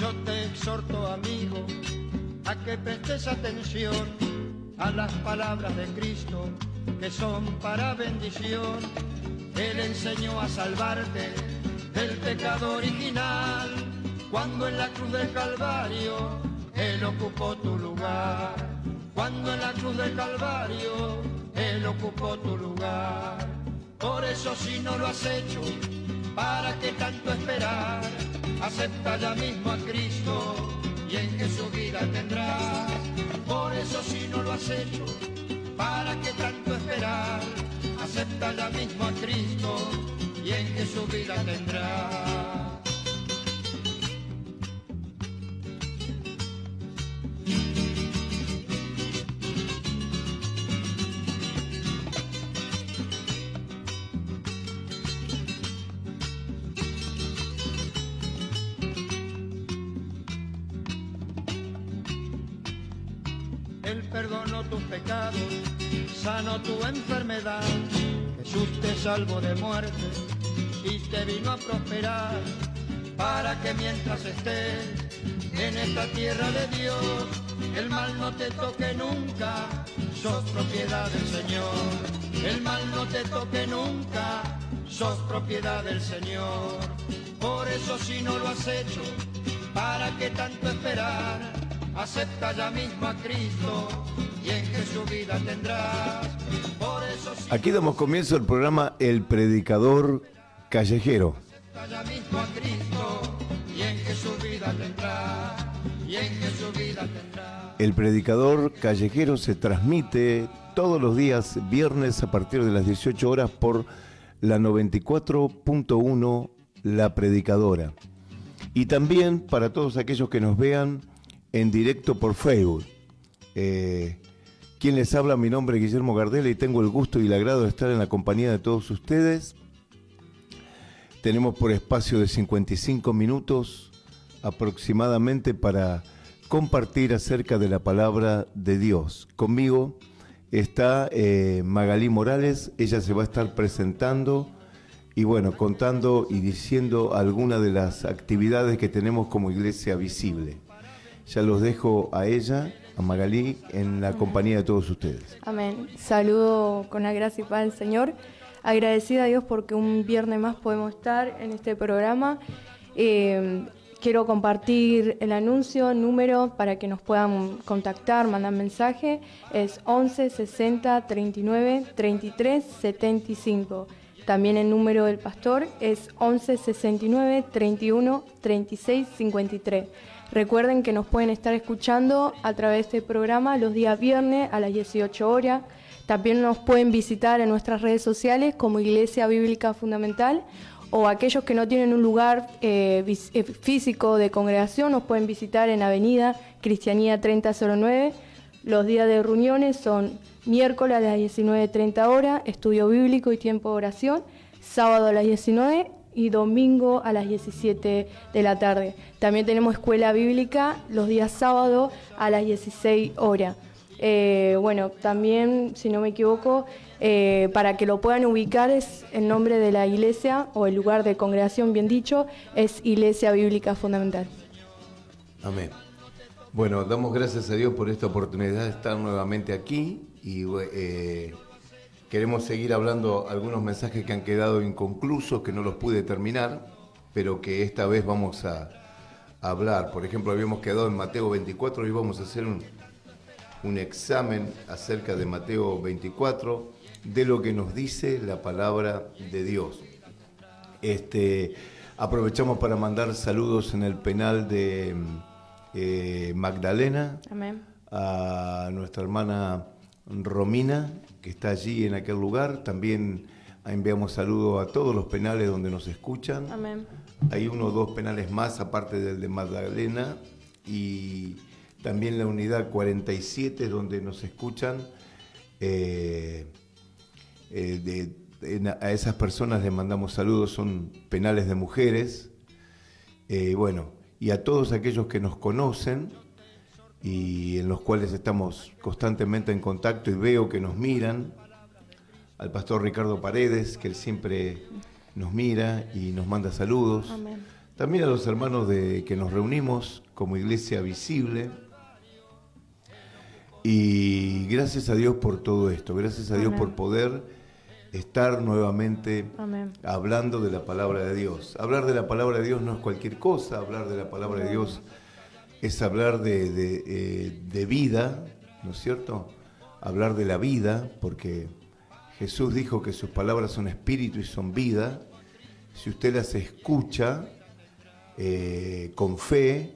Yo te exhorto, amigo, a que prestes atención a las palabras de Cristo, que son para bendición. Él enseñó a salvarte del pecado original, cuando en la cruz del Calvario Él ocupó tu lugar. Cuando en la cruz del Calvario Él ocupó tu lugar. Por eso, si no lo has hecho, ¿para qué tanto esperar? Acepta ya mismo a Cristo y en Jesús vida tendrás. Por eso, si no lo has hecho, ¿para qué tanto esperar? Acepta ya mismo a Cristo y en Jesús vida tendrás. Él perdonó tus pecados, sanó tu enfermedad. Jesús te salvó de muerte y te vino a prosperar, para que mientras estés en esta tierra de Dios, el mal no te toque nunca, sos propiedad del Señor. El mal no te toque nunca, sos propiedad del Señor. Por eso, si no lo has hecho, ¿para qué tanto esperar? Acepta ya mismo a Cristo y en Jesús vida tendrás. Por eso, si aquí damos comienzo al programa El Predicador Callejero. acepta ya mismo a Cristo y en Jesús vida tendrás. Y en Jesús vida tendrás. El Predicador Callejero se transmite todos los días viernes a partir de las 18 horas por la 94.1 La Predicadora. Y también para todos aquellos que nos vean en directo por Facebook. Quien les habla, mi nombre es Guillermo Gardela y tengo el gusto y el agrado de estar en la compañía de todos ustedes. Tenemos por espacio de 55 minutos aproximadamente para compartir acerca de la palabra de Dios. Conmigo está Magalí Morales, ella se va a estar presentando y bueno, contando y diciendo algunas de las actividades que tenemos como Iglesia Visible. Ya los dejo a ella, a Magalí, en la compañía de todos ustedes. Amén. Saludo con la gracia y paz del Señor. Agradecida a Dios porque un viernes más podemos estar en este programa. Quiero compartir el anuncio, número para que nos puedan contactar, mandar mensaje. Es 11 60 39 33 75. También el número del pastor es 11 69 31 36 53. Recuerden que nos pueden estar escuchando a través de este programa los días viernes a las 18 horas. También nos pueden visitar en nuestras redes sociales como Iglesia Bíblica Fundamental, o aquellos que no tienen un lugar físico de congregación nos pueden visitar en Avenida Cristianía 3009. Los días de reuniones son miércoles a las 19:30 horas, estudio bíblico y tiempo de oración, sábado a las 19 y domingo a las 17 de la tarde. También tenemos escuela bíblica los días sábados a las 16 horas. Bueno, también, si no me equivoco, para que lo puedan ubicar, es el nombre de la iglesia, o el lugar de congregación, bien dicho, es Iglesia Bíblica Fundamental. Amén. Bueno, damos gracias a Dios por esta oportunidad de estar nuevamente aquí y queremos seguir hablando algunos mensajes que han quedado inconclusos, que no los pude terminar, pero que esta vez vamos a hablar. Por ejemplo, habíamos quedado en Mateo 24 y vamos a hacer un examen acerca de Mateo 24, de lo que nos dice la palabra de Dios. Aprovechamos para mandar saludos en el penal de Magdalena. Amén. A nuestra hermana Romina, que está allí en aquel lugar. También enviamos saludos a todos los penales donde nos escuchan. Amén. Hay 1 o 2 penales más, aparte del de Magdalena, y también la unidad 47, donde nos escuchan. A esas personas les mandamos saludos, son penales de mujeres. Bueno, y a todos aquellos que nos conocen y en los cuales estamos constantemente en contacto y veo que nos miran, al pastor Ricardo Paredes, que él siempre nos mira y nos manda saludos. Amén. también a los hermanos que nos reunimos como Iglesia Visible. Y gracias a Dios por todo esto, gracias a Dios por poder estar nuevamente hablando de la palabra de Dios. Hablar de la palabra de Dios no es cualquier cosa, hablar de la palabra de Dios es hablar de vida, ¿no es cierto? Hablar de la vida, porque Jesús dijo que sus palabras son espíritu y son vida. Si usted las escucha con fe,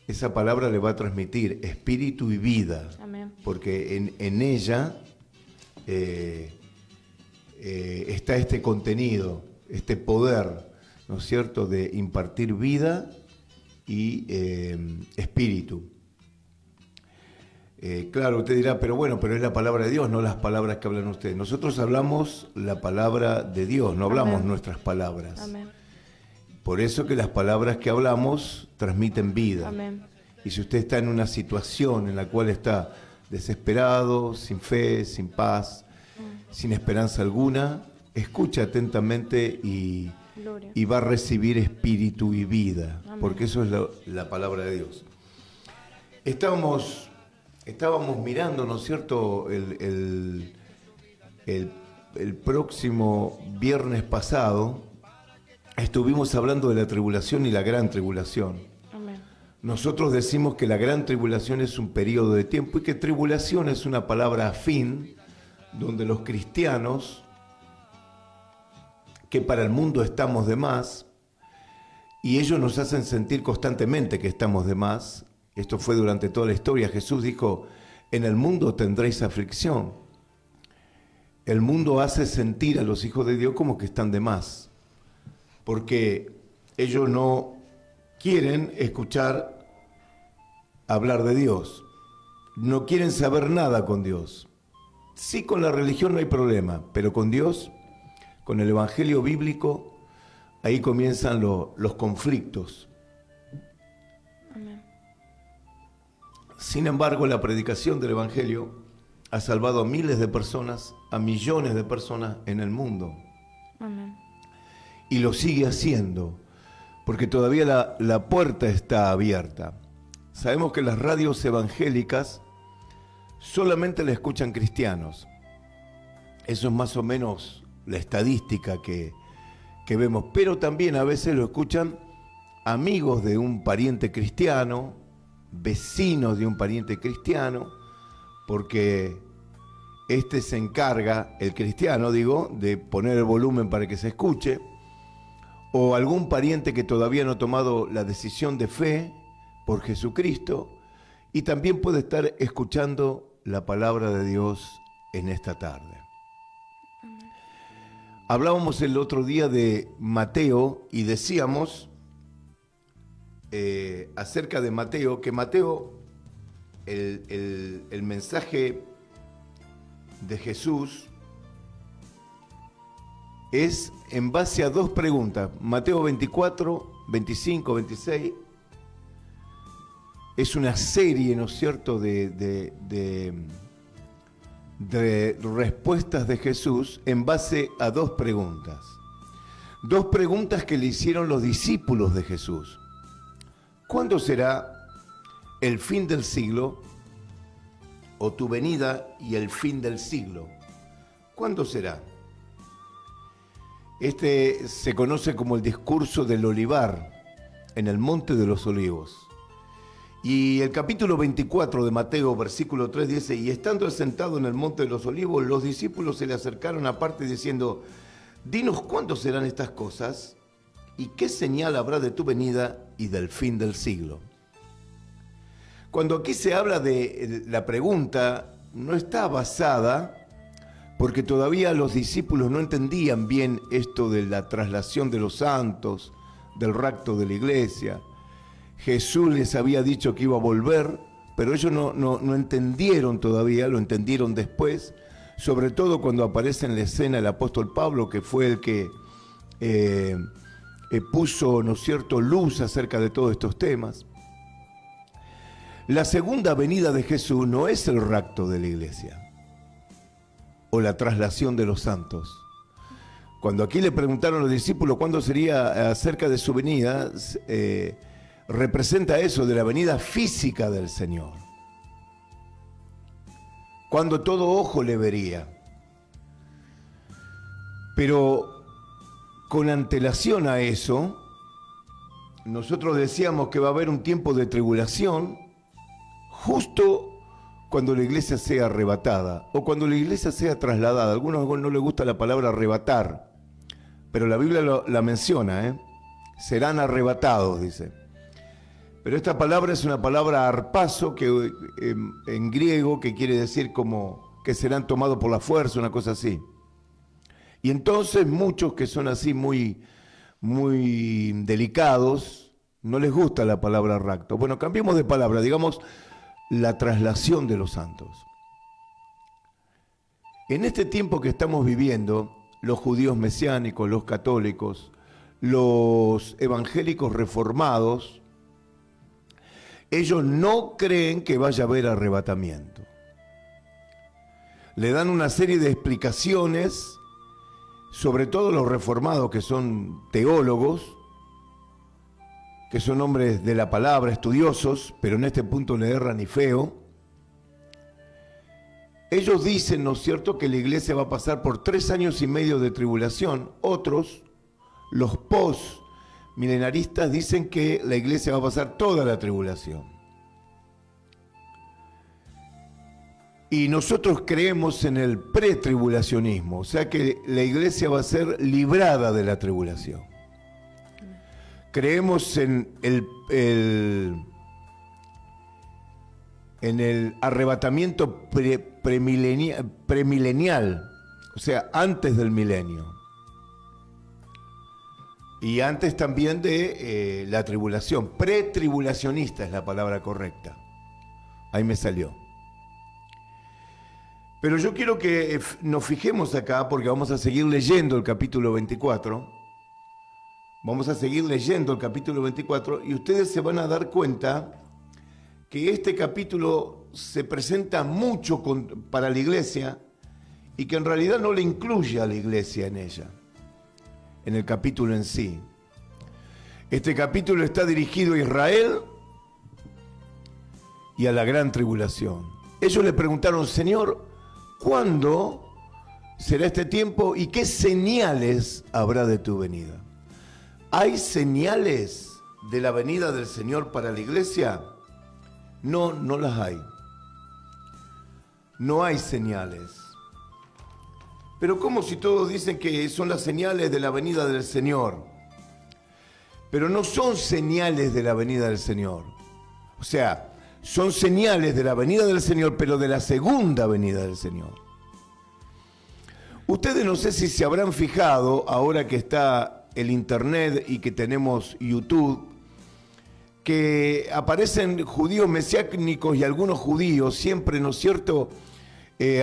esa palabra le va a transmitir espíritu y vida. Amén. Porque en ella está este contenido, este poder, ¿no es cierto?, de impartir vida y espíritu. Claro, usted dirá, pero es la palabra de Dios, no las palabras que hablan ustedes. Nosotros hablamos la palabra de Dios, no hablamos nuestras palabras. Amén. Por eso que las palabras que hablamos transmiten vida. Amén. Y si usted está en una situación en la cual está desesperado, sin fe, sin paz, sin esperanza alguna, escucha atentamente y va a recibir espíritu y vida. Amén. Porque eso es la palabra de Dios. Estábamos mirando, ¿no es cierto?, el próximo viernes pasado, estuvimos hablando de la tribulación y la gran tribulación. Amén. Nosotros decimos que la gran tribulación es un periodo de tiempo y que tribulación es una palabra afín, donde los cristianos, que para el mundo estamos de más, y ellos nos hacen sentir constantemente que estamos de más. Esto fue durante toda la historia. Jesús dijo, en el mundo tendréis aflicción. El mundo hace sentir a los hijos de Dios como que están de más, porque ellos no quieren escuchar hablar de Dios, no quieren saber nada con Dios. Sí, con la religión no hay problema, pero con Dios, con el Evangelio bíblico, ahí comienzan los conflictos. Amén. Sin embargo, la predicación del Evangelio ha salvado a miles de personas, a millones de personas en el mundo. Amén. Y lo sigue haciendo, porque todavía la puerta está abierta. Sabemos que las radios evangélicas solamente la escuchan cristianos. Eso es más o menos la estadística que vemos. Pero también a veces lo escuchan amigos de un pariente cristiano, vecinos de un pariente cristiano, porque este se encarga, el cristiano digo, de poner el volumen para que se escuche, o algún pariente que todavía no ha tomado la decisión de fe por Jesucristo, y también puede estar escuchando la palabra de Dios en esta tarde. Amén. Hablábamos el otro día de Mateo y decíamos acerca de Mateo, que Mateo, el mensaje de Jesús es en base a dos preguntas. Mateo 24, 25, 26 es una serie, ¿no es cierto?, de respuestas de Jesús en base a dos preguntas. Dos preguntas que le hicieron los discípulos de Jesús. ¿Cuándo será el fin del siglo o tu venida y el fin del siglo? ¿Cuándo será? Este se conoce como el discurso del olivar en el Monte de los Olivos. Y el capítulo 24 de Mateo, versículo 3 dice, y estando él sentado en el Monte de los Olivos, los discípulos se le acercaron aparte diciendo, dinos cuándo serán estas cosas y qué señal habrá de tu venida y del fin del siglo. Cuando aquí se habla de la pregunta, no está basada, porque todavía los discípulos no entendían bien esto de la traslación de los santos, del rapto de la iglesia. Jesús les había dicho que iba a volver, pero ellos no entendieron todavía, lo entendieron después, sobre todo cuando aparece en la escena el apóstol Pablo, que fue el que puso, ¿no es cierto?, luz acerca de todos estos temas. La segunda venida de Jesús no es el rapto de la iglesia o la traslación de los santos. Cuando aquí le preguntaron a los discípulos cuándo sería acerca de su venida, representa eso, de la venida física del Señor. Cuando todo ojo le vería. Pero con antelación a eso, nosotros decíamos que va a haber un tiempo de tribulación justo cuando la iglesia sea arrebatada o cuando la iglesia sea trasladada. A algunos no les gusta la palabra arrebatar, pero la Biblia la menciona, serán arrebatados, dice. Pero esta palabra es una palabra arpazo, que en griego, que quiere decir como que serán tomados por la fuerza, una cosa así. Y entonces muchos que son así muy delicados, no les gusta la palabra rapto. Bueno, cambiemos de palabra, digamos la traslación de los santos. En este tiempo que estamos viviendo, los judíos mesiánicos, los católicos, los evangélicos reformados, ellos no creen que vaya a haber arrebatamiento. Le dan una serie de explicaciones, sobre todo los reformados, que son teólogos, que son hombres de la palabra, estudiosos, pero en este punto le erran y feo. Ellos dicen, ¿no es cierto?, que la iglesia va a pasar por 3 años y medio de tribulación. Otros, los post-milenaristas, dicen que la iglesia va a pasar toda la tribulación. Y nosotros creemos en el pretribulacionismo, o sea que la iglesia va a ser librada de la tribulación. Creemos en el arrebatamiento premilenial, o sea, antes del milenio. Y antes también de la tribulación. Pretribulacionista es la palabra correcta. Ahí me salió. Pero yo quiero que nos fijemos acá, porque vamos a seguir leyendo el capítulo 24. Vamos a seguir leyendo el capítulo 24 y ustedes se van a dar cuenta que este capítulo se presenta mucho para la iglesia y que en realidad no le incluye a la iglesia en ella, en el capítulo en sí. Este capítulo está dirigido a Israel y a la gran tribulación. Ellos le preguntaron, Señor, ¿cuándo será este tiempo y qué señales habrá de tu venida? ¿Hay señales de la venida del Señor para la iglesia? No, no las hay. No hay señales. Pero ¿cómo si todos dicen que son las señales de la venida del Señor? Pero no son señales de la venida del Señor. O sea, son señales de la venida del Señor, pero de la segunda venida del Señor. Ustedes no sé si se habrán fijado, ahora que está el internet y que tenemos YouTube, que aparecen judíos mesiánicos y algunos judíos siempre, ¿no es cierto?,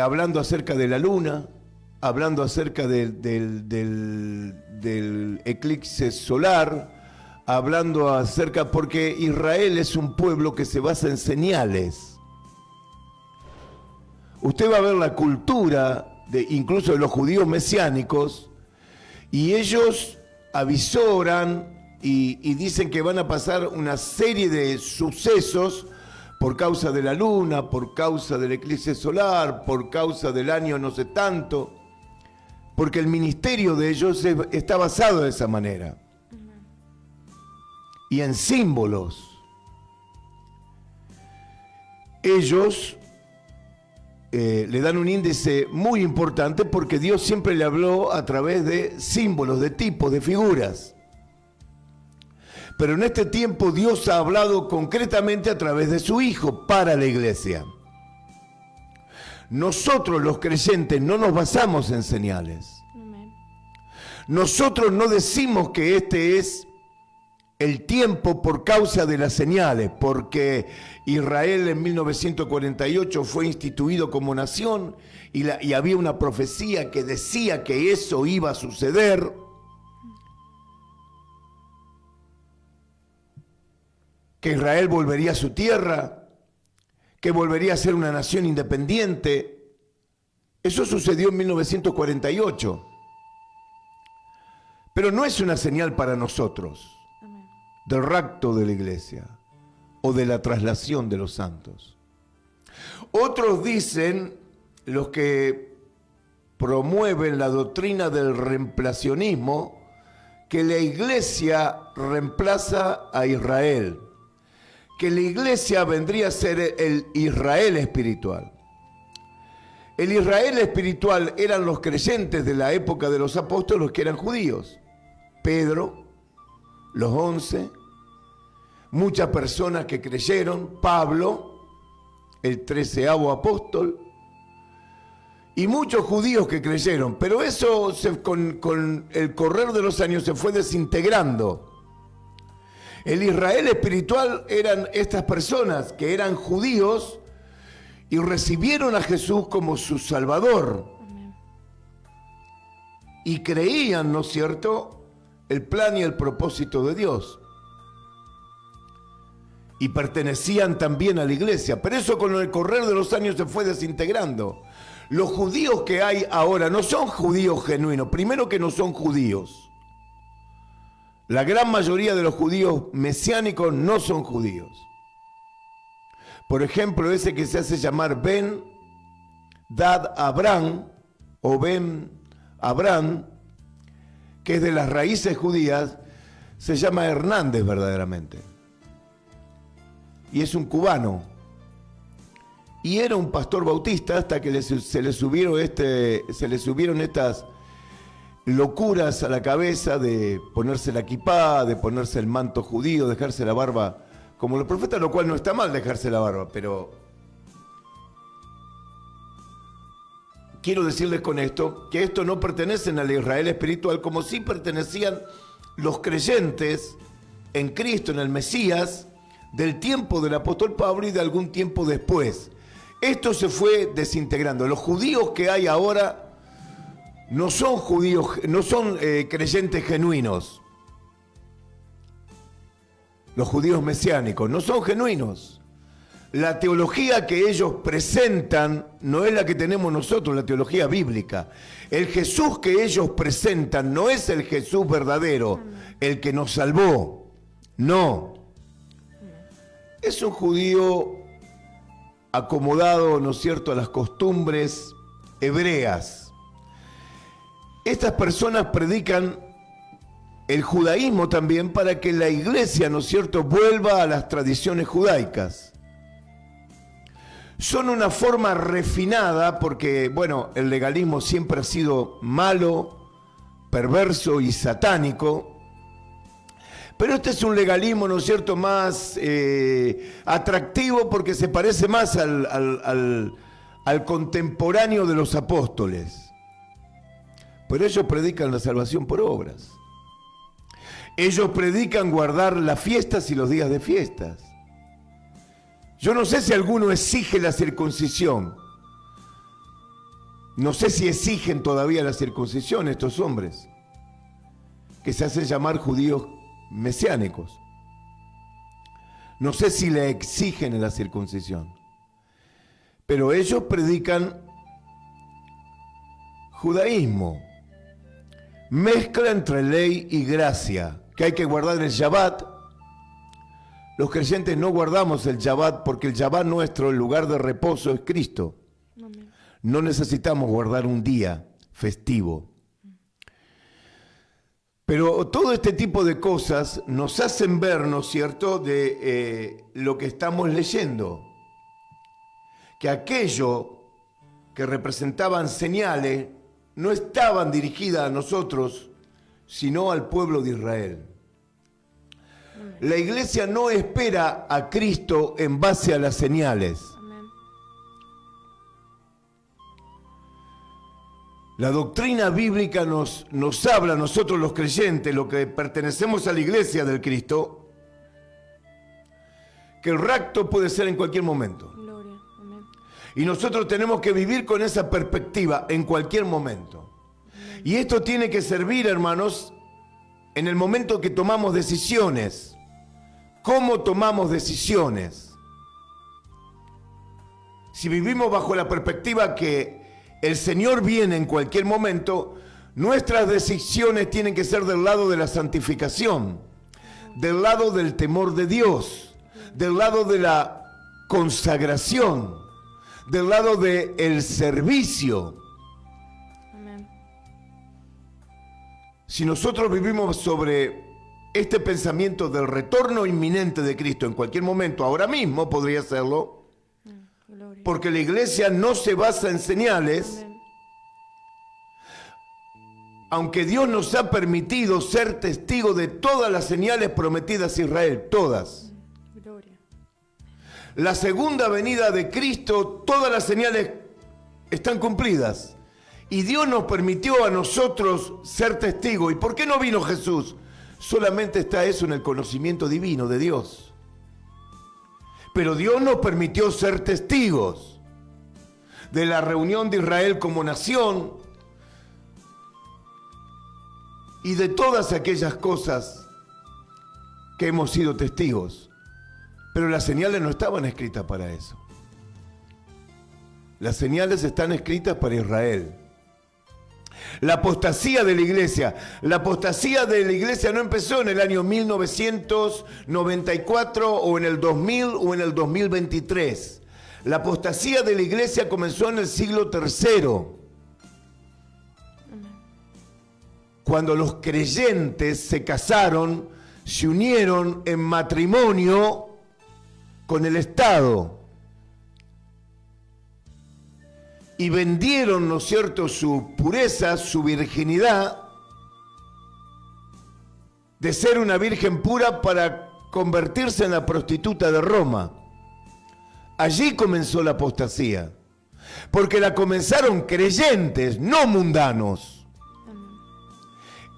hablando acerca de la luna, hablando acerca del eclipse solar, hablando acerca, porque Israel es un pueblo que se basa en señales. Usted va a ver la cultura incluso de los judíos mesiánicos, y ellos avisoran y dicen que van a pasar una serie de sucesos por causa de la luna, por causa del eclipse solar, por causa del año no sé tanto, porque el ministerio de ellos está basado de esa manera. Y en símbolos. Ellos le dan un índice muy importante porque Dios siempre le habló a través de símbolos, de tipos, de figuras. Pero en este tiempo Dios ha hablado concretamente a través de su Hijo para la iglesia. Nosotros los creyentes no nos basamos en señales. Nosotros no decimos que este es el tiempo por causa de las señales, porque Israel en 1948 fue instituido como nación y había una profecía que decía que eso iba a suceder. Que Israel volvería a su tierra, que volvería a ser una nación independiente. Eso sucedió en 1948. Pero no es una señal para nosotros del rapto de la iglesia o de la traslación de los santos. Otros dicen, los que promueven la doctrina del reemplacionismo, que la iglesia reemplaza a Israel, que la iglesia vendría a ser el Israel espiritual. El Israel espiritual eran los creyentes de la época de los apóstoles que eran judíos. Pedro, los 11, muchas personas que creyeron, Pablo, el 13º apóstol, y muchos judíos que creyeron, pero eso con el correr de los años se fue desintegrando. El Israel espiritual eran estas personas que eran judíos y recibieron a Jesús como su Salvador. Amén. Y creían, ¿no es cierto?, el plan y el propósito de Dios. Y pertenecían también a la iglesia, pero eso con el correr de los años se fue desintegrando. Los judíos que hay ahora no son judíos genuinos. Primero que no son judíos. La gran mayoría de los judíos mesiánicos no son judíos. Por ejemplo, ese que se hace llamar Ben Dad Abraham o Ben Abraham, que es de las raíces judías, se llama Hernández verdaderamente. Y es un cubano. Y era un pastor bautista hasta que se le subieron estas locuras a la cabeza de ponerse la kipá, de ponerse el manto judío, dejarse la barba como los profetas, lo cual no está mal dejarse la barba, pero quiero decirles con esto que esto no pertenecen al Israel espiritual, como sí pertenecían los creyentes en Cristo, en el Mesías, del tiempo del apóstol Pablo y de algún tiempo después. Esto se fue desintegrando. Los judíos que hay ahora no son judíos, no son creyentes genuinos. Los judíos mesiánicos no son genuinos. La teología que ellos presentan no es la que tenemos nosotros, la teología bíblica. El Jesús que ellos presentan no es el Jesús verdadero, el que nos salvó. No. Es un judío acomodado, ¿no es cierto?, a las costumbres hebreas. Estas personas predican el judaísmo también para que la iglesia, ¿no es cierto?, vuelva a las tradiciones judaicas. Son una forma refinada porque, bueno, el legalismo siempre ha sido malo, perverso y satánico. Pero este es un legalismo, ¿no es cierto?, más atractivo porque se parece más al contemporáneo de los apóstoles. Pero ellos predican la salvación por obras. Ellos predican guardar las fiestas y los días de fiestas. Yo no sé si alguno exige la circuncisión. No sé si exigen todavía la circuncisión estos hombres, que se hacen llamar judíos mesiánicos. No sé si le exigen la circuncisión, pero ellos predican judaísmo, mezcla entre ley y gracia, que hay que guardar el Shabbat. Los creyentes no guardamos el Shabbat porque el Shabbat nuestro, el lugar de reposo, es Cristo. Amén. No necesitamos guardar un día festivo. Pero todo este tipo de cosas nos hacen ver, ¿no es cierto?, de lo que estamos leyendo. Que aquello que representaban señales no estaban dirigidas a nosotros, sino al pueblo de Israel. La iglesia no espera a Cristo en base a las señales. La doctrina bíblica nos habla a nosotros los creyentes, los que pertenecemos a la iglesia del Cristo, que el rapto puede ser en cualquier momento. Gloria. Amén. Y nosotros tenemos que vivir con esa perspectiva en cualquier momento. Amén. Y esto tiene que servir, hermanos, en el momento que tomamos decisiones. ¿Cómo tomamos decisiones? Si vivimos bajo la perspectiva que el Señor viene en cualquier momento, Nuestras decisiones tienen que ser del lado de la santificación, del lado del temor de Dios, del lado de la consagración, del lado del servicio. Amén. Si nosotros vivimos sobre este pensamiento del retorno inminente de Cristo en cualquier momento, ahora mismo podría serlo, Gloria. porque la iglesia no se basa en señales, Amén. aunque Dios nos ha permitido ser testigos de todas las señales prometidas a Israel, todas. Gloria. La segunda venida de Cristo, todas las señales están cumplidas. Y Dios nos permitió a nosotros ser testigos. ¿Y por qué no vino Jesús? Solamente está eso en el conocimiento divino de Dios. Pero Dios nos permitió ser testigos de la reunión de Israel como nación y de todas aquellas cosas que hemos sido testigos. Pero las señales no estaban escritas para eso. Las señales están escritas para Israel. La apostasía de la iglesia. La apostasía de la iglesia no empezó en el año 1994 o en el 2000 o en el 2023. La apostasía de la iglesia comenzó en el siglo III. Cuando los creyentes se casaron, se unieron en matrimonio con el Estado y vendieron, ¿no es cierto?, su pureza, su virginidad, de ser una virgen pura para convertirse en la prostituta de Roma. Allí comenzó la apostasía, porque la comenzaron creyentes, no mundanos.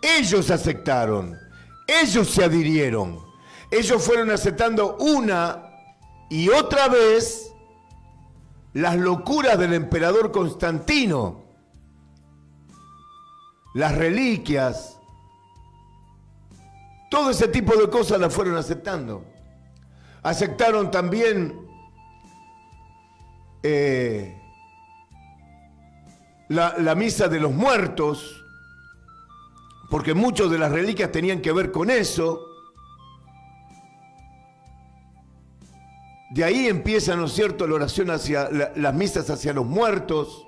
Ellos aceptaron, ellos se adhirieron, ellos fueron aceptando una y otra vez las locuras del emperador Constantino, las reliquias, todo ese tipo de cosas las fueron aceptando. Aceptaron también la misa de los muertos, porque muchas de las reliquias tenían que ver con eso. De ahí empieza, ¿no es cierto?, la oración hacia las misas hacia los muertos,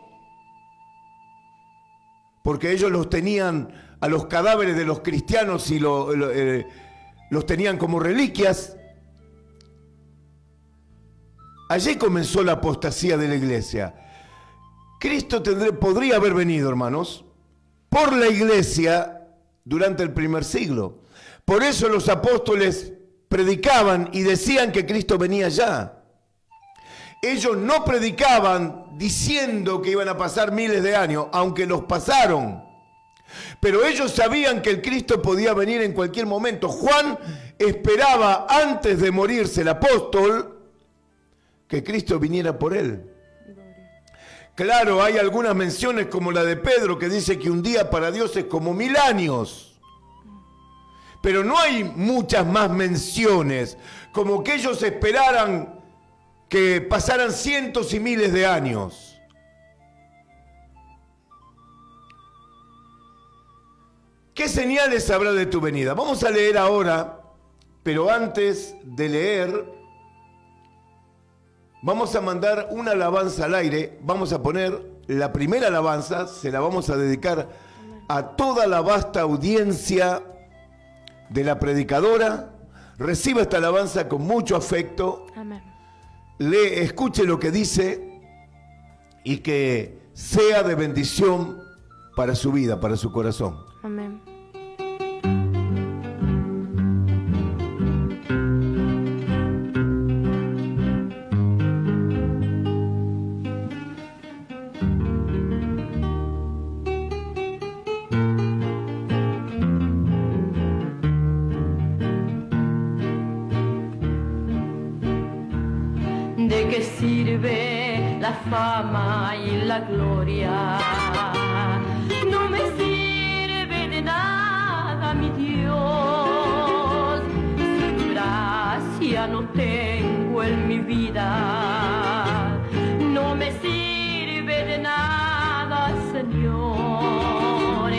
porque ellos los tenían a los cadáveres de los cristianos y los tenían como reliquias. Allí comenzó la apostasía de la iglesia. Cristo podría haber venido, hermanos, por la iglesia durante el primer siglo. Por eso los apóstoles predicaban y decían que Cristo venía ya. Ellos no predicaban diciendo que iban a pasar miles de años, aunque los pasaron. Pero ellos sabían que el Cristo podía venir en cualquier momento. Juan esperaba, antes de morirse el apóstol, que Cristo viniera por él. Claro, hay algunas menciones como la de Pedro que dice que un día para Dios es como 1000 años. Pero no hay muchas más menciones, como que ellos esperaran que pasaran cientos y miles de años. ¿Qué señales habrá de tu venida? Vamos a leer ahora, pero antes de leer, vamos a mandar una alabanza al aire. Vamos a poner la primera alabanza, se la vamos a dedicar a toda la vasta audiencia de la predicadora. Reciba esta alabanza con mucho afecto. Amén. Escuche lo que dice y que sea de bendición para su vida, para su corazón. Amén. ¿De qué sirve la fama y la gloria? No me sirve de nada, mi Dios, si tu gracia no tengo en mi vida. No me sirve de nada, Señor,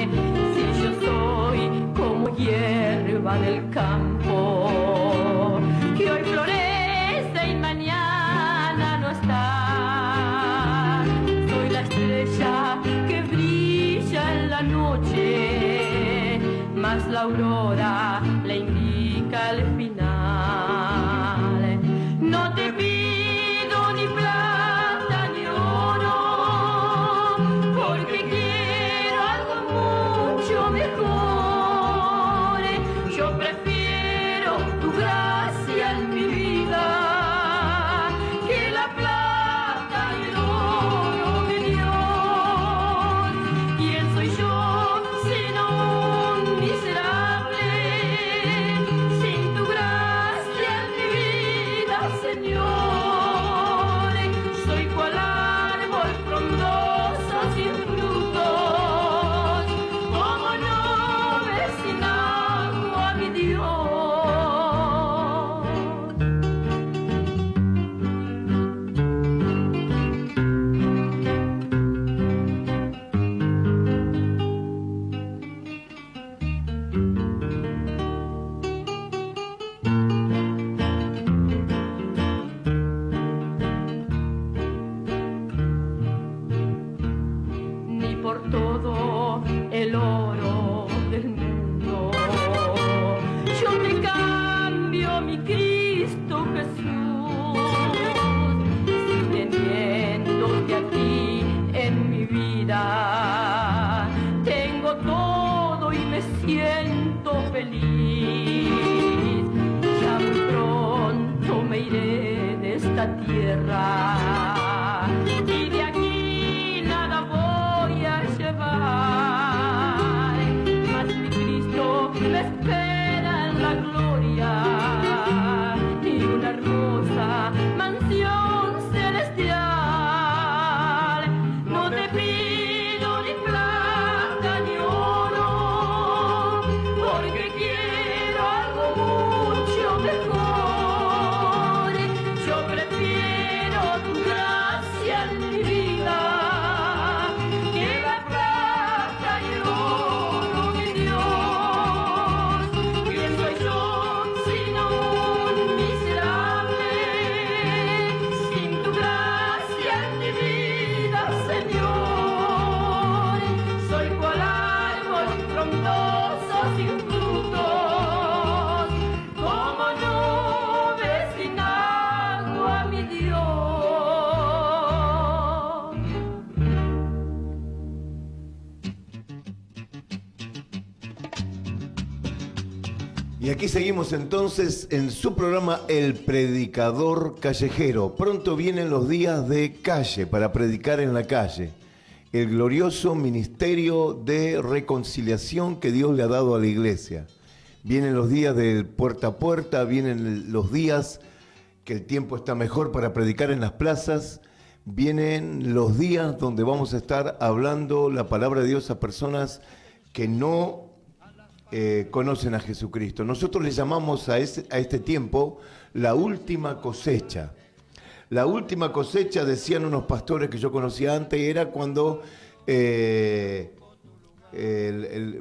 hierba del campo, que hoy florece y mañana no está. Soy la estrella que brilla en la noche, mas la aurora le indica el final. No te pido ni plata ni oro, porque quiero algo mucho mejor. Yo prefiero tu gracia en mi vida, que la plata y el oro, mi Dios. ¿Quién soy yo sino un miserable, sin tu gracia en mi vida, Señor? Soy cual árbol frondoso sin frutos, como nube sin agua, mi Dios. Ni por todo el oro del mundo yo te cambio, mi Cristo Jesús. Si teniéndote a ti en mi vida tengo todo y me siento feliz, ya muy pronto me iré de esta tierra y de aquí nada voy a llevar, mas mi Cristo me espera en la gloria y una hermosa mansión celestial. No te pido ni plata ni oro, porque quiero algo mucho mejor. Yo prefiero tu gracia en mi vida, que la plata y el oro, mi Dios. ¿Quién soy yo sino un miserable, sin tu gracia en mi vida, Señor? Soy cual árbol frondoso sin frutos, como nube sin agua, mi Dios. Y aquí seguimos entonces en su programa El Predicador Callejero. Pronto vienen los días de calle, para predicar en la calle. El glorioso ministerio de reconciliación que Dios le ha dado a la iglesia. Vienen los días del puerta a puerta, vienen los días que el tiempo está mejor para predicar en las plazas. Vienen los días donde vamos a estar hablando la palabra de Dios a personas que no conocen a Jesucristo. Nosotros le llamamos a este tiempo la última cosecha. La última cosecha, decían unos pastores que yo conocía antes, era cuando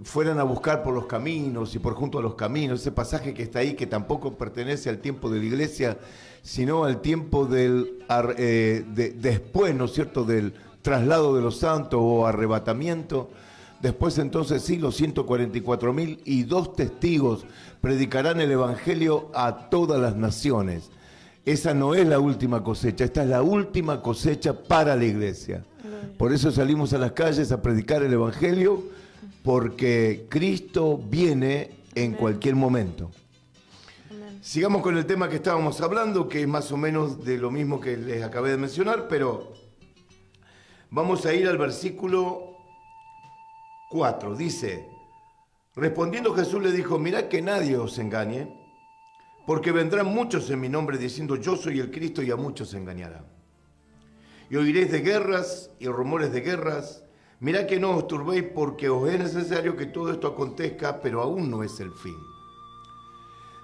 fueran a buscar por los caminos y por junto a los caminos, ese pasaje que está ahí, que tampoco pertenece al tiempo de la iglesia, sino al tiempo después, ¿no es cierto?, del traslado de los santos o arrebatamiento. Después entonces sí, los 144.000 y 2 testigos predicarán el evangelio a todas las naciones. Esa no es la última cosecha, esta es la última cosecha para la iglesia. Por eso salimos a las calles a predicar el evangelio, porque Cristo viene en cualquier momento. Sigamos con el tema que estábamos hablando, que es más o menos de lo mismo que les acabé de mencionar, pero vamos a ir al versículo 4. Dice: respondiendo Jesús le dijo: mirad que nadie os engañe, porque vendrán muchos en mi nombre diciendo yo soy el Cristo, y a muchos se engañarán. Y oiréis de guerras y rumores de guerras. Mirad que no os turbéis, porque os es necesario que todo esto acontezca, pero aún no es el fin.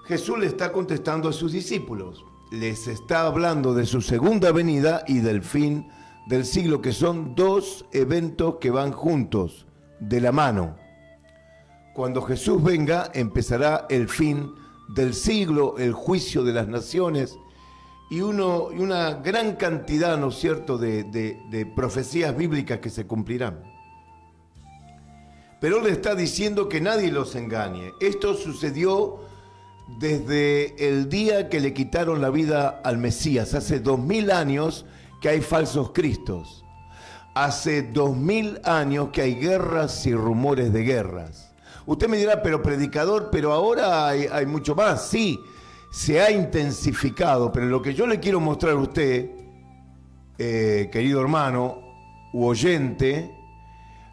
Jesús le está contestando a sus discípulos. Les está hablando de su segunda venida y del fin del siglo, que son dos eventos que van juntos, de la mano. cuando Jesús venga, empezará el fin del siglo, el juicio de las naciones y una gran cantidad, ¿no es cierto?, de profecías bíblicas que se cumplirán. Pero Él está diciendo que nadie los engañe. Esto sucedió desde el día que le quitaron la vida al Mesías. Hace 2000 años que hay falsos cristos. Hace 2000 años que hay guerras y rumores de guerras. Usted me dirá, pero predicador, pero ahora hay mucho más. Sí, se ha intensificado, pero lo que yo le quiero mostrar a usted, querido hermano u oyente,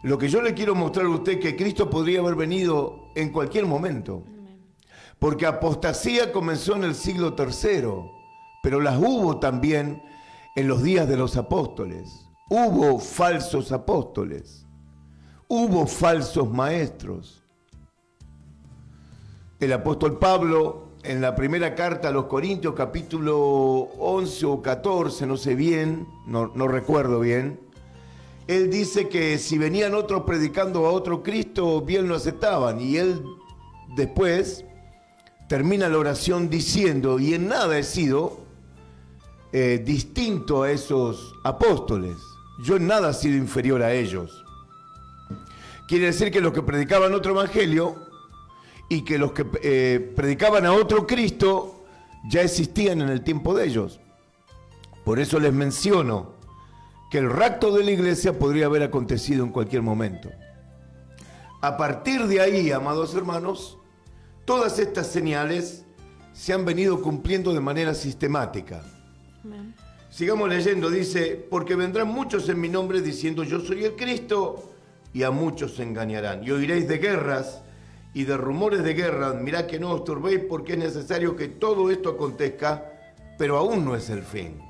lo que yo le quiero mostrar a usted es que Cristo podría haber venido en cualquier momento. Porque apostasía comenzó en el siglo III, pero las hubo también en los días de los apóstoles. Hubo falsos apóstoles, hubo falsos maestros. El apóstol Pablo, en la primera carta a los Corintios, capítulo 11 o 14, no sé bien, no recuerdo bien, él dice que si venían otros predicando a otro Cristo, bien lo aceptaban. Y él después termina la oración diciendo, y en nada he sido distinto a esos apóstoles. Yo en nada he sido inferior a ellos. Quiere decir que los que predicaban otro evangelio y que los que predicaban a otro Cristo ya existían en el tiempo de ellos. Por eso les menciono que el rapto de la iglesia podría haber acontecido en cualquier momento. A partir de ahí, amados hermanos, todas estas señales se han venido cumpliendo de manera sistemática. Amén. Sigamos leyendo, dice, porque vendrán muchos en mi nombre diciendo yo soy el Cristo, y a muchos se engañarán. Y oiréis de guerras y de rumores de guerra. Mirad que no os turbéis, porque es necesario que todo esto acontezca, pero aún no es el fin.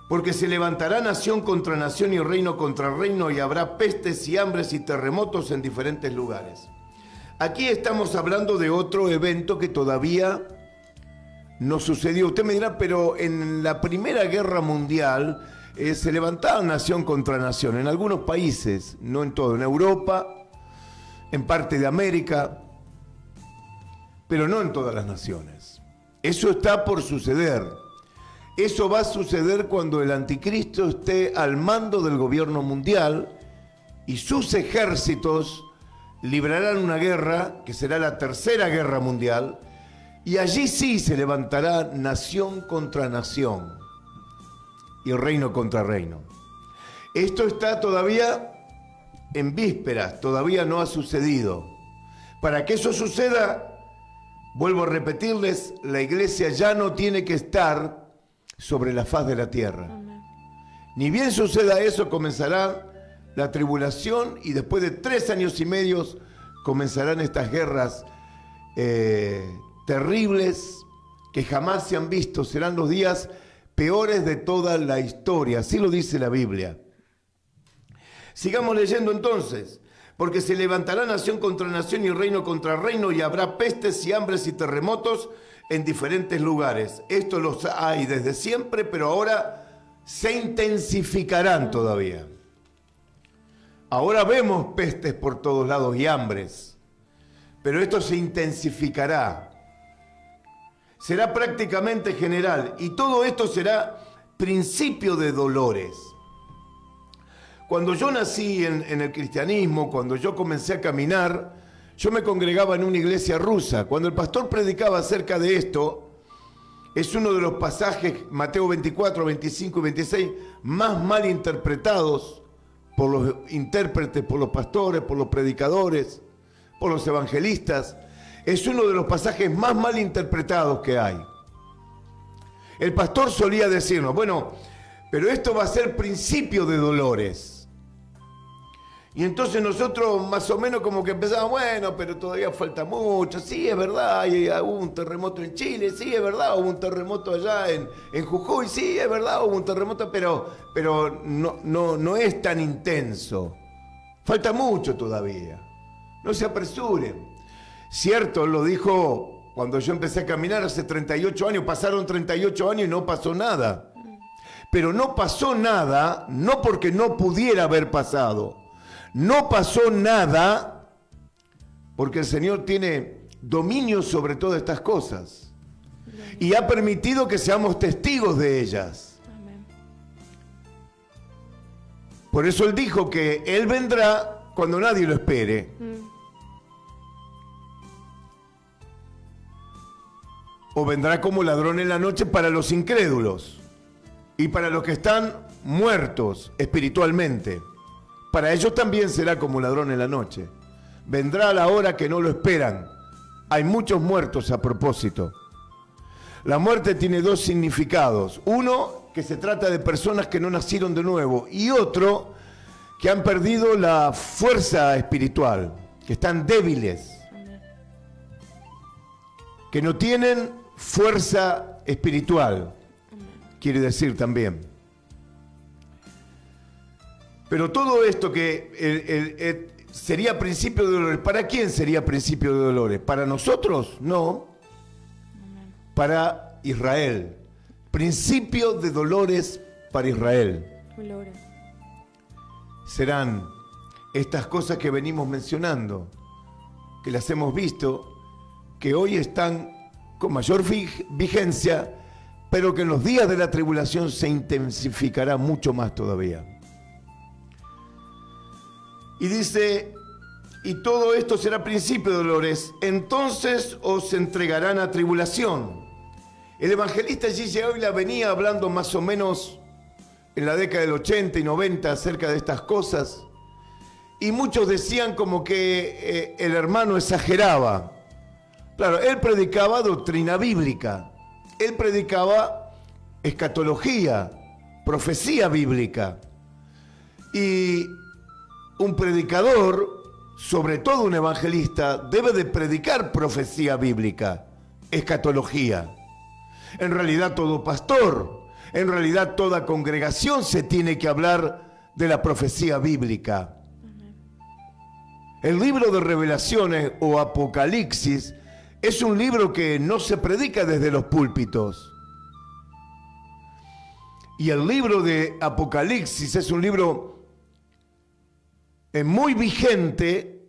Porque se levantará nación contra nación y reino contra reino, y habrá pestes y hambres y terremotos en diferentes lugares. Aquí estamos hablando de otro evento que todavía no sucedió. Usted me dirá, pero en la Primera Guerra Mundial se levantaba nación contra nación en algunos países, no en todo, en Europa, en parte de América, pero no en todas las naciones. Eso está por suceder. Eso va a suceder cuando el anticristo esté al mando del gobierno mundial y sus ejércitos librarán una guerra que será la Tercera Guerra Mundial, y allí sí se levantará nación contra nación y reino contra reino. Esto está todavía en vísperas, todavía no ha sucedido. Para que eso suceda, vuelvo a repetirles, la iglesia ya no tiene que estar sobre la faz de la tierra. Amén. Ni bien suceda eso, comenzará la tribulación, y después de 3 años y medio comenzarán estas guerras terribles que jamás se han visto. Serán los días peores de toda la historia, así lo dice la Biblia. Sigamos leyendo entonces. Porque se levantará nación contra nación y reino contra reino, y habrá pestes y hambres y terremotos en diferentes lugares. Esto los hay desde siempre, pero ahora se intensificarán todavía. Ahora vemos pestes por todos lados y hambres, pero esto se intensificará. Será prácticamente general, y todo esto será principio de dolores. Cuando yo nací en el cristianismo, cuando yo comencé a caminar, yo me congregaba en una iglesia rusa. Cuando el pastor predicaba acerca de esto, es uno de los pasajes, Mateo 24, 25 y 26, más mal interpretados por los intérpretes, por los pastores, por los predicadores, por los evangelistas. Es uno de los pasajes más mal interpretados que hay. El pastor solía decirnos, bueno, pero esto va a ser principio de dolores. Y entonces nosotros más o menos como que empezamos, bueno, pero todavía falta mucho. Sí, es verdad, hubo un terremoto en Chile, sí, es verdad, hubo un terremoto allá en Jujuy, sí, es verdad, hubo un terremoto, pero no es tan intenso. Falta mucho todavía. No se apresuren. Cierto, lo dijo cuando yo empecé a caminar hace 38 años, pasaron 38 años y no pasó nada. Pero no pasó nada, no porque no pudiera haber pasado. No pasó nada porque el Señor tiene dominio sobre todas estas cosas y ha permitido que seamos testigos de ellas. Amén. Por eso Él dijo que Él vendrá cuando nadie lo espere. O vendrá como ladrón en la noche para los incrédulos y para los que están muertos espiritualmente. Para ellos también será como ladrón en la noche. Vendrá a la hora que no lo esperan. Hay muchos muertos a propósito. La muerte tiene dos significados. Uno, que se trata de personas que no nacieron de nuevo. Y otro, que han perdido la fuerza espiritual, que están débiles, que no tienen fuerza espiritual, quiere decir también. Pero todo esto que sería principio de dolores, ¿para quién sería principio de dolores? ¿Para nosotros? No. Para Israel. Principio de dolores para Israel. Gloria. Serán estas cosas que venimos mencionando, que las hemos visto, que hoy están con mayor vigencia, pero que en los días de la tribulación se intensificará mucho más todavía. Y dice, y todo esto será principio de dolores, entonces os entregarán a tribulación. El evangelista G.J. Ávila venía hablando más o menos en la década del 80 y 90 acerca de estas cosas, y muchos decían como que el hermano exageraba. Claro, él predicaba doctrina bíblica, él predicaba escatología, profecía bíblica. Y un predicador, sobre todo un evangelista, debe de predicar profecía bíblica, escatología. En realidad todo pastor, en realidad toda congregación se tiene que hablar de la profecía bíblica. El libro de Revelaciones o Apocalipsis es un libro que no se predica desde los púlpitos. Y el libro de Apocalipsis es un libro muy vigente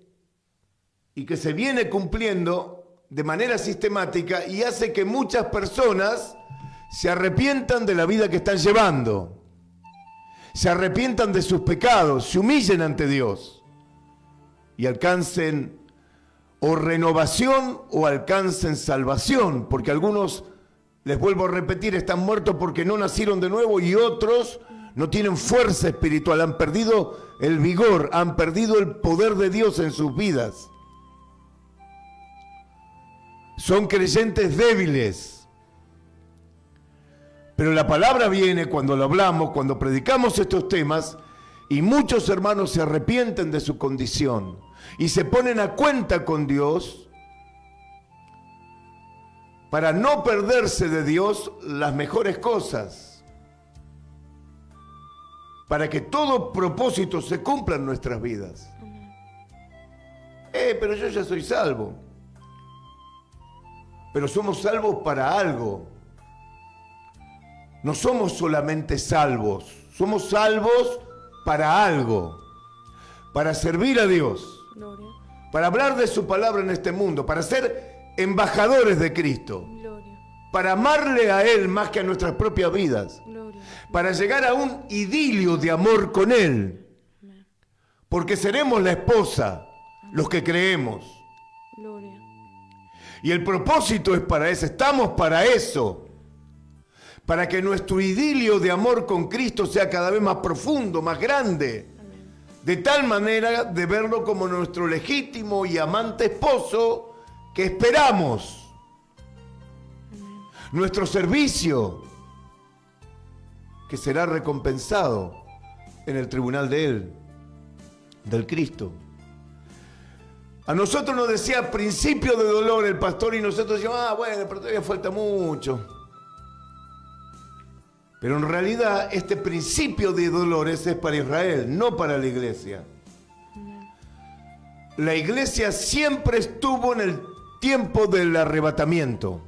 y que se viene cumpliendo de manera sistemática y hace que muchas personas se arrepientan de la vida que están llevando, se arrepientan de sus pecados, se humillen ante Dios y alcancen o renovación o alcancen salvación, porque algunos, les vuelvo a repetir, están muertos porque no nacieron de nuevo y otros no tienen fuerza espiritual, han perdido el vigor, han perdido el poder de Dios en sus vidas. Son creyentes débiles. Pero la palabra viene cuando lo hablamos, cuando predicamos estos temas, y muchos hermanos se arrepienten de su condición y se ponen a cuenta con Dios para no perderse de Dios las mejores cosas, para que todo propósito se cumpla en nuestras vidas. Pero yo ya soy salvo. Pero somos salvos para algo. No somos solamente salvos, somos salvos para algo, para servir a Dios, Gloria. para hablar de su palabra en este mundo, para ser embajadores de Cristo, Gloria. para amarle a Él más que a nuestras propias vidas, Gloria. para llegar a un idilio de amor con Él, porque seremos la esposa, los que creemos. Gloria. Y el propósito es para eso, estamos para eso. Para que nuestro idilio de amor con Cristo sea cada vez más profundo, más grande. De tal manera de verlo como nuestro legítimo y amante esposo que esperamos. Nuestro servicio, que será recompensado en el tribunal de Él, del Cristo. A nosotros nos decía principio de dolor el pastor y nosotros decíamos, bueno, pero todavía falta mucho. Pero en realidad este principio de dolores es para Israel, no para la iglesia. La iglesia siempre estuvo en el tiempo del arrebatamiento.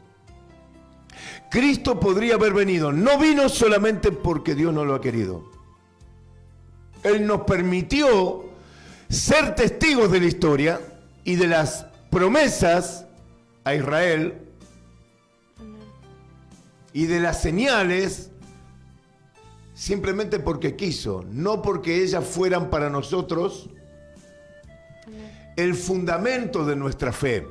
Cristo podría haber venido, no vino solamente porque Dios no lo ha querido. Él nos permitió ser testigos de la historia y de las promesas a Israel y de las señales simplemente porque quiso, no porque ellas fueran para nosotros el fundamento de nuestra fe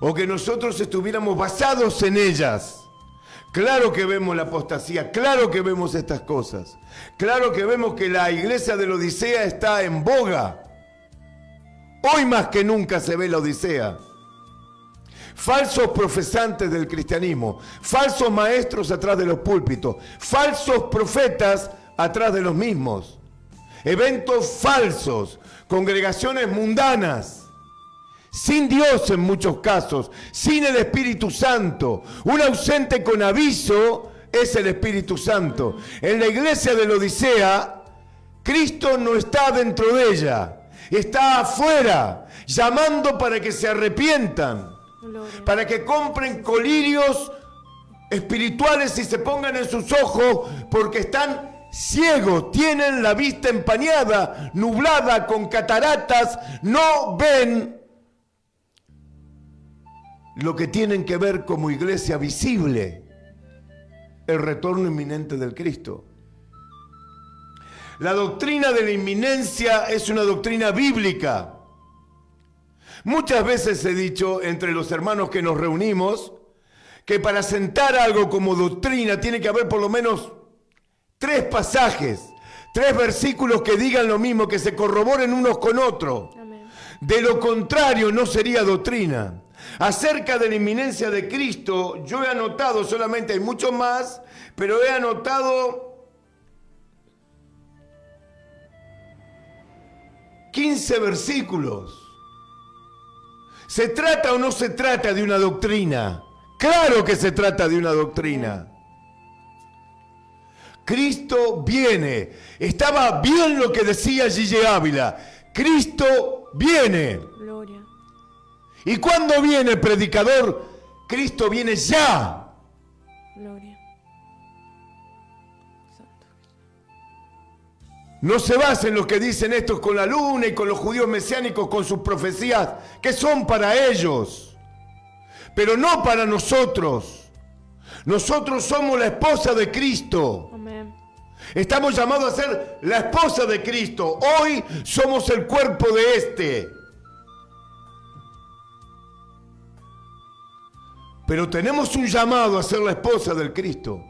o que nosotros estuviéramos basados en ellas. Claro que vemos la apostasía, claro que vemos estas cosas, claro que vemos que la iglesia de la Odisea está en boga. Hoy más que nunca se ve la Odisea. Falsos profesantes del cristianismo, falsos maestros atrás de los púlpitos, falsos profetas atrás de los mismos, eventos falsos, congregaciones mundanas, sin Dios en muchos casos, sin el Espíritu Santo. Un ausente con aviso es el Espíritu Santo. En la iglesia de la Odisea, Cristo no está dentro de ella, está afuera, llamando para que se arrepientan, para que compren colirios espirituales y se pongan en sus ojos porque están ciegos, tienen la vista empañada, nublada, con cataratas, no ven lo que tienen que ver como iglesia visible, el retorno inminente del Cristo. La doctrina de la inminencia es una doctrina bíblica. Muchas veces he dicho entre los hermanos que nos reunimos que para sentar algo como doctrina tiene que haber por lo menos 3 pasajes, 3 versículos que digan lo mismo, que se corroboren unos con otros. De lo contrario no sería doctrina. Acerca de la inminencia de Cristo, yo he anotado, solamente hay mucho más, pero he anotado 15 versículos. ¿Se trata o no se trata de una doctrina? Claro que se trata de una doctrina. Cristo viene. Estaba bien lo que decía Gigi Ávila. Cristo viene. Gloria. ¿Y cuándo viene el predicador? Cristo viene ya. Gloria. Santo. No se basa en lo que dicen estos con la luna y con los judíos mesiánicos con sus profecías, que son para ellos, pero no para nosotros. Nosotros somos la esposa de Cristo. Amén. Estamos llamados a ser la esposa de Cristo. Hoy somos el cuerpo de este. Pero tenemos un llamado a ser la esposa del Cristo.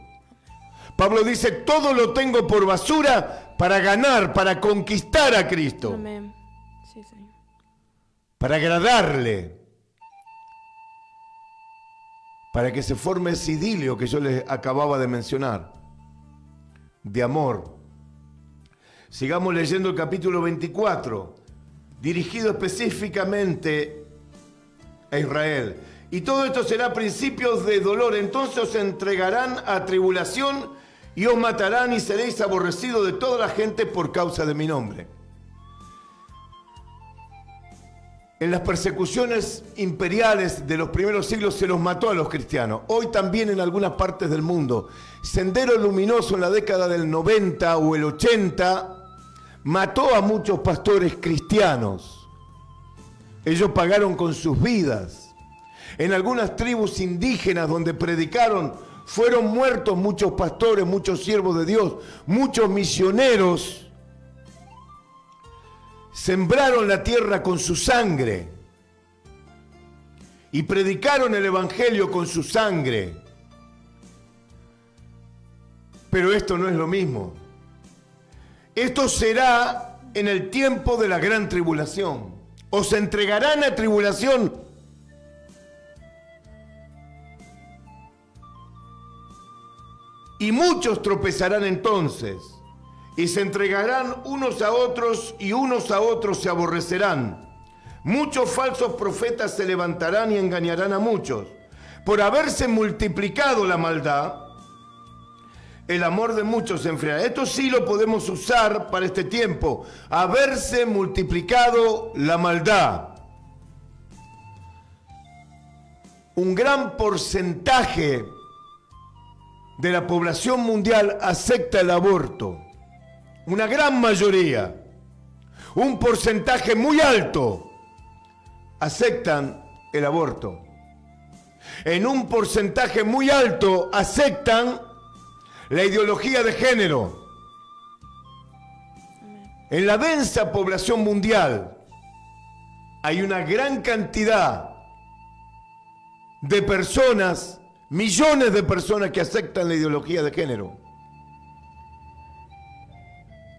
Pablo dice, todo lo tengo por basura para ganar, para conquistar a Cristo. Amén. Sí, Señor. Para agradarle. Para que se forme ese idilio que yo les acababa de mencionar. De amor. Sigamos leyendo el capítulo 24. Dirigido específicamente a Israel. Y todo esto será principios de dolor. Entonces os entregarán a tribulación y os matarán y seréis aborrecidos de toda la gente por causa de mi nombre. En las persecuciones imperiales de los primeros siglos se los mató a los cristianos. Hoy también en algunas partes del mundo. Sendero Luminoso en la década del 90 o el 80 mató a muchos pastores cristianos. Ellos pagaron con sus vidas. En algunas tribus indígenas donde predicaron, fueron muertos muchos pastores, muchos siervos de Dios, muchos misioneros. Sembraron la tierra con su sangre y predicaron el evangelio con su sangre. Pero esto no es lo mismo. Esto será en el tiempo de la gran tribulación. Os entregarán a tribulación. Y muchos tropezarán entonces, y se entregarán unos a otros, y unos a otros se aborrecerán. Muchos falsos profetas se levantarán y engañarán a muchos. Por haberse multiplicado la maldad, el amor de muchos se enfriará. Esto sí lo podemos usar para este tiempo. Haberse multiplicado la maldad. Un gran porcentaje de la población mundial acepta el aborto. Una gran mayoría. un porcentaje muy alto aceptan el aborto. En un porcentaje muy alto aceptan la ideología de género. En la densa población mundial hay una gran cantidad de personas, millones de personas que aceptan la ideología de género.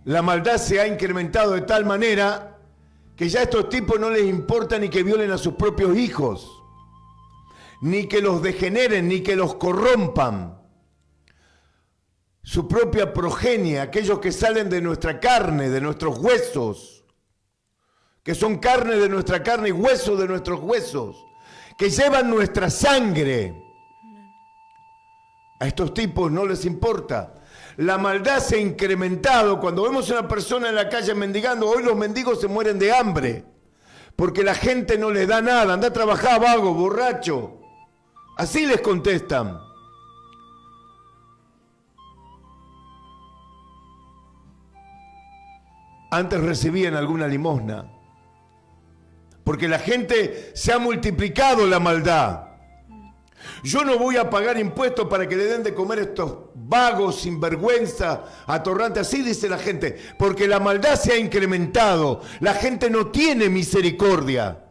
La maldad se ha incrementado de tal manera que ya a estos tipos no les importa ni que violen a sus propios hijos, ni que los degeneren, ni que los corrompan. Su propia progenie, aquellos que salen de nuestra carne, de nuestros huesos, que son carne de nuestra carne y hueso de nuestros huesos, que llevan nuestra sangre. A estos tipos no les importa. La maldad se ha incrementado. Cuando vemos a una persona en la calle mendigando, hoy los mendigos se mueren de hambre, porque la gente no les da nada. Anda a trabajar, vago, borracho. Así les contestan. Antes recibían alguna limosna, porque la gente se ha multiplicado la maldad. Yo no voy a pagar impuestos para que le den de comer estos vagos, sinvergüenza, atorrantes. Así dice la gente, porque la maldad se ha incrementado. La gente no tiene misericordia.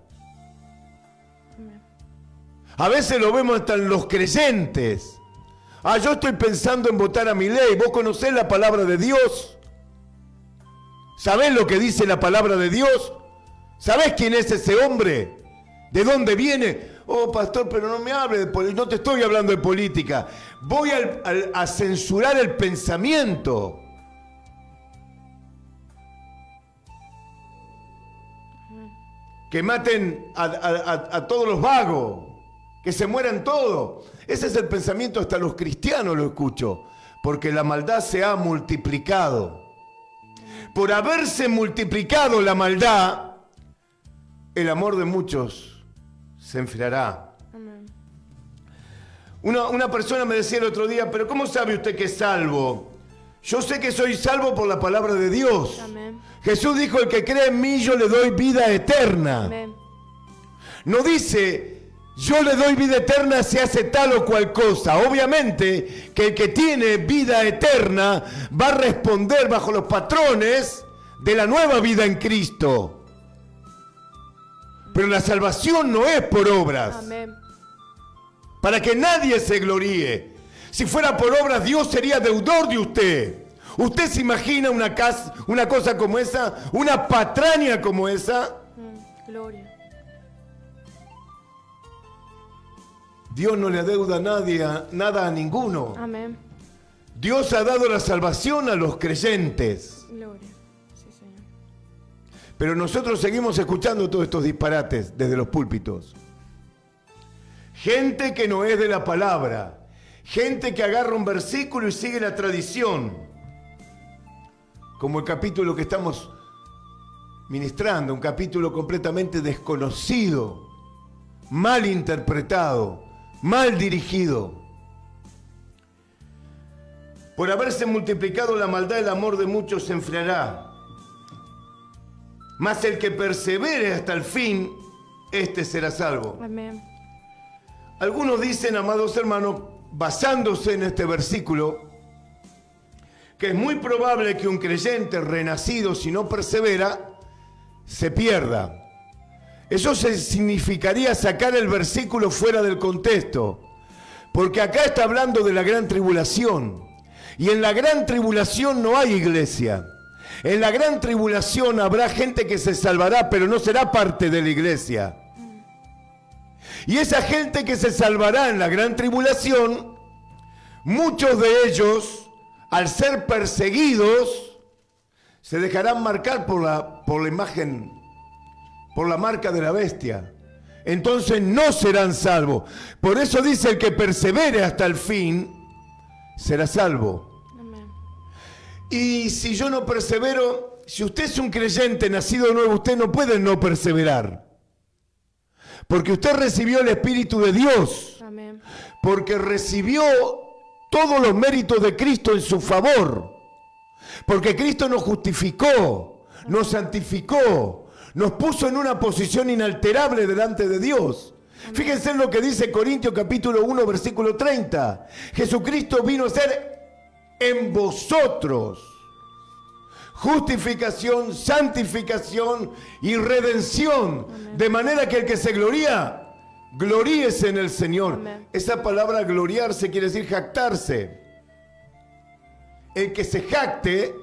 A veces lo vemos hasta en los creyentes. Yo estoy pensando en votar a Milei. ¿Vos conocés la palabra de Dios? ¿Sabés lo que dice la palabra de Dios? ¿Sabés quién es ese hombre? ¿De dónde viene? Oh, pastor, pero no me hable de política. No te estoy hablando de política. Voy a censurar el pensamiento. Que maten a todos los vagos. Que se mueran todos. Ese es el pensamiento, hasta los cristianos lo escucho. Porque la maldad se ha multiplicado. Por haberse multiplicado la maldad, el amor de muchos se enfriará. Amén. Una persona me decía el otro día, pero ¿cómo sabe usted que es salvo? Yo sé que soy salvo por la palabra de Dios. Amén. Jesús dijo, el que cree en mí, yo le doy vida eterna. Amén. No dice, yo le doy vida eterna si hace tal o cual cosa. Obviamente que el que tiene vida eterna va a responder bajo los patrones de la nueva vida en Cristo. Pero la salvación no es por obras. Amén. Para que nadie se gloríe. Si fuera por obras, Dios sería deudor de usted. ¿Usted se imagina una cosa como esa? ¿Una patraña como esa? Gloria. Dios no le adeuda nada a ninguno. Amén. Dios ha dado la salvación a los creyentes. Gloria. Sí, Señor. Pero nosotros seguimos escuchando todos estos disparates desde los púlpitos. Gente que no es de la palabra. Gente que agarra un versículo y sigue la tradición. Como el capítulo que estamos ministrando, un capítulo completamente desconocido, mal interpretado, mal dirigido. Por haberse multiplicado la maldad, el amor de muchos se enfriará. Mas el que persevere hasta el fin, este será salvo. Amén. Algunos dicen, amados hermanos, basándose en este versículo, que es muy probable que un creyente renacido, si no persevera, se pierda. Eso significaría sacar el versículo fuera del contexto, porque acá está hablando de la gran tribulación, y en la gran tribulación no hay iglesia. En la gran tribulación habrá gente que se salvará, pero no será parte de la iglesia. Y esa gente que se salvará en la gran tribulación, muchos de ellos, al ser perseguidos, se dejarán marcar por la imagen, por la marca de la bestia. Entonces no serán salvos. Por eso dice, el que persevere hasta el fin, será salvo. Amén. Y si yo no persevero, si usted es un creyente nacido de nuevo, usted no puede no perseverar. Porque usted recibió el Espíritu de Dios. Amén. Porque recibió todos los méritos de Cristo en su favor. Porque Cristo nos justificó, nos santificó, nos puso en una posición inalterable delante de Dios. Fíjense en lo que dice Corintios capítulo 1, versículo 30. Jesucristo vino a ser en vosotros justificación, santificación y redención. Amén. De manera que el que se gloría, gloríese en el Señor. Amén. Esa palabra gloriarse quiere decir jactarse. El que se jacte,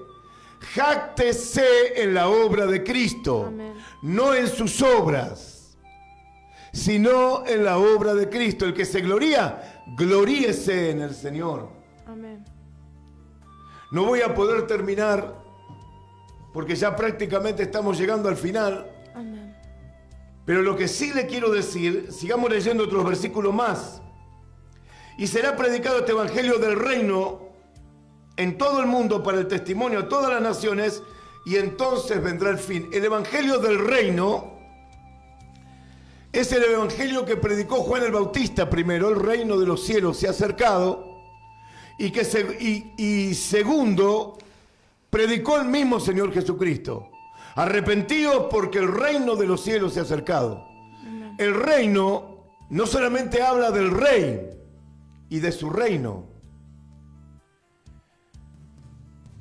jáctese en la obra de Cristo. Amén. No en sus obras, sino en la obra de Cristo. El que se gloría, gloríese en el Señor. Amén. No voy a poder terminar porque ya prácticamente estamos llegando al final. Amén. Pero lo que sí le quiero decir, sigamos leyendo otros versículos más. Y será predicado este evangelio del reino en todo el mundo para el testimonio a todas las naciones, y entonces vendrá el fin. El evangelio del reino es el evangelio que predicó Juan el Bautista primero. El reino de los cielos se ha acercado, y segundo, predicó el mismo Señor Jesucristo. Arrepentidos porque el reino de los cielos se ha acercado. Amén. El reino no solamente habla del rey y de su reino,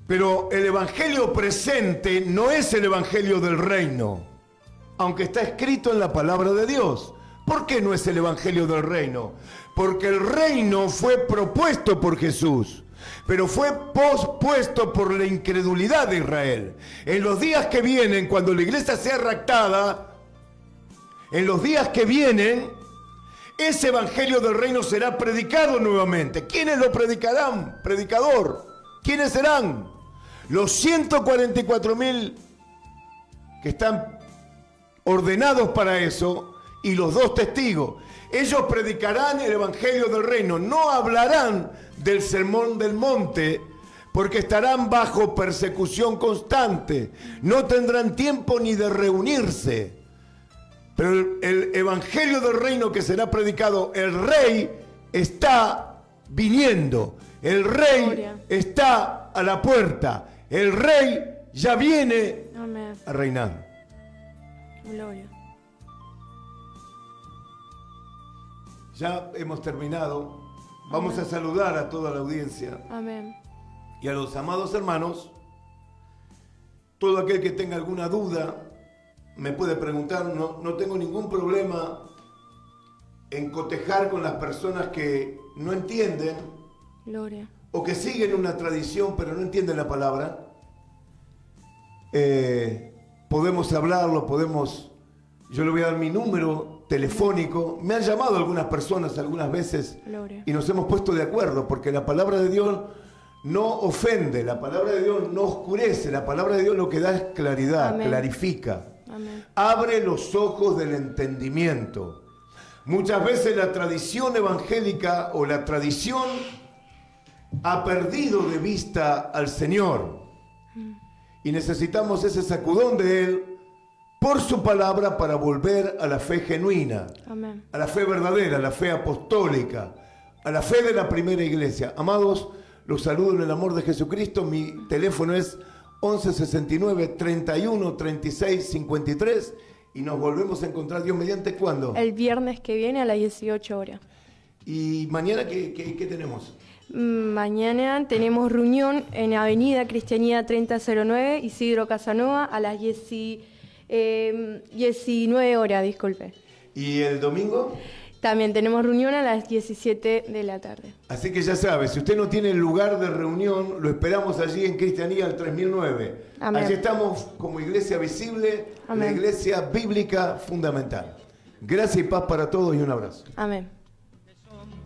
pero el evangelio presente no es el evangelio del reino, aunque está escrito en la palabra de Dios. ¿Por qué no es el evangelio del reino? Porque el reino fue propuesto por Jesús, pero fue pospuesto por la incredulidad de Israel. En los días que vienen, cuando la iglesia sea raptada, en los días que vienen, ese evangelio del reino será predicado nuevamente. ¿Quiénes lo predicarán? Predicador. ¿Quiénes serán? Los 144.000 que están ordenados para eso, y los 2 testigos. Ellos predicarán el evangelio del reino, no hablarán del sermón del monte, porque estarán bajo persecución constante, no tendrán tiempo ni de reunirse. Pero el evangelio del reino que será predicado, el rey está viniendo, el rey Gloria. Está a la puerta, el rey ya viene Amén. A reinar. Gloria. Ya hemos terminado. Vamos Amén. A saludar a toda la audiencia. Amén. Y a los amados hermanos. Todo aquel que tenga alguna duda me puede preguntar. No tengo ningún problema en cotejar con las personas que no entienden. Gloria. O que siguen una tradición pero no entienden la palabra. Podemos hablarlo, yo le voy a dar mi número telefónico. Me han llamado algunas personas algunas veces Gloria. Y nos hemos puesto de acuerdo, porque la palabra de Dios no ofende, la palabra de Dios no oscurece, la palabra de Dios lo que da es claridad, Amén. Clarifica. Amén. Abre los ojos del entendimiento. Muchas veces la tradición evangélica o la tradición ha perdido de vista al Señor. Y necesitamos ese sacudón de Él por su palabra para volver a la fe genuina, Amén. A la fe verdadera, a la fe apostólica, a la fe de la primera iglesia. Amados, los saludo en el amor de Jesucristo. Mi teléfono es 1169 31 36 53 y nos volvemos a encontrar, Dios mediante, ¿cuándo? El viernes que viene a las 18 horas. ¿Y mañana qué tenemos? Mañana tenemos reunión en Avenida Cristianía 3009, Isidro Casanova, a las 19 horas, disculpe. ¿Y el domingo? También tenemos reunión a las 17 de la tarde. Así que ya sabe, si usted no tiene el lugar de reunión, lo esperamos allí en Cristianía al 3009. Amén. Allí estamos como iglesia visible, Amén. La iglesia bíblica fundamental. Gracias y paz para todos y un abrazo. Amén.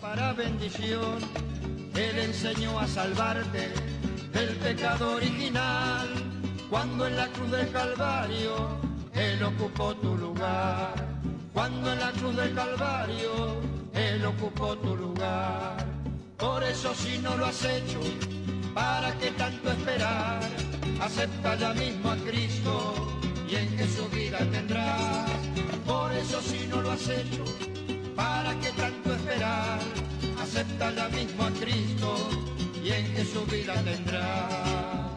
Para bendición, Él enseñó a salvarte del pecado original. Cuando en la cruz del Calvario Él ocupó tu lugar. Cuando en la cruz del Calvario Él ocupó tu lugar. Por eso si no lo has hecho, ¿para qué tanto esperar? Acepta ya mismo a Cristo y en Jesús vida tendrás. Por eso si no lo has hecho, ¿para qué tanto esperar? Acepta ya mismo a Cristo y en Jesús vida tendrás.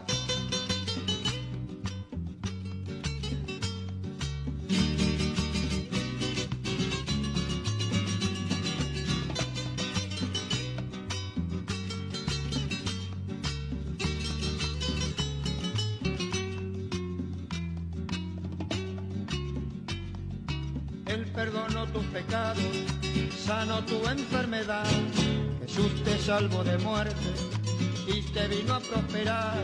Él perdonó tus pecados, sanó tu enfermedad. Jesús te salvó de muerte y te vino a prosperar,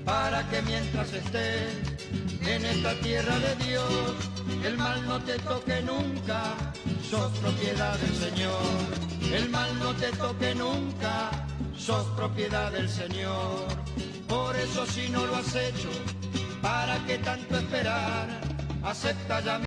para que mientras estés en esta tierra de Dios, el mal no te toque nunca, sos propiedad del Señor. El mal no te toque nunca, sos propiedad del Señor. Por eso si no lo has hecho, ¿para qué tanto esperar? Acepta ya